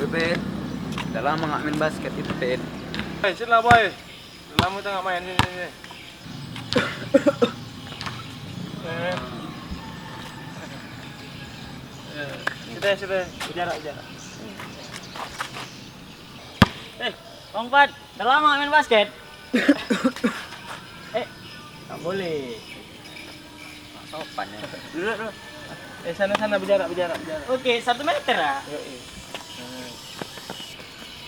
Pin, udah lama nggak main basket itu Pin. Sini lah boy. Udah lama kita nggak main sini. Sudah. Bicara. Bang Pat, udah lama nggak main basket? Nggak boleh. Nggak sopan ya. Dulu. Sana bicara. Oke, 1 meter ya?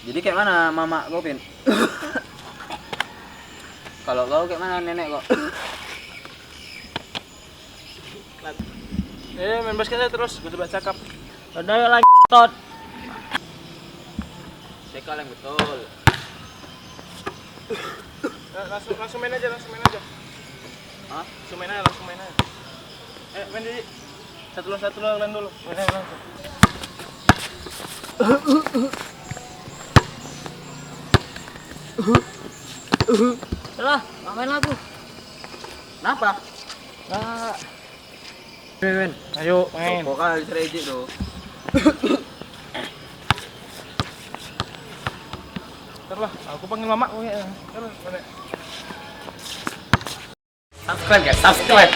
Jadi kayak mana mama kau Pin? Kalau kau kayak mana nenek kok? Main basket aja terus, gue coba cakap. Udah yuk lagi tot. Sekal yang betul. Langsung main aja. Hah? Langsung main aja. Main di satu lo kalian dulu. Main aja langsung. Udah, nggak main aku. Kenapa? Nggak. Main. Ayo main. Kok kali serejik tuh. Ntar lah, aku panggil mama kayaknya. Subscribe guys, subscribe.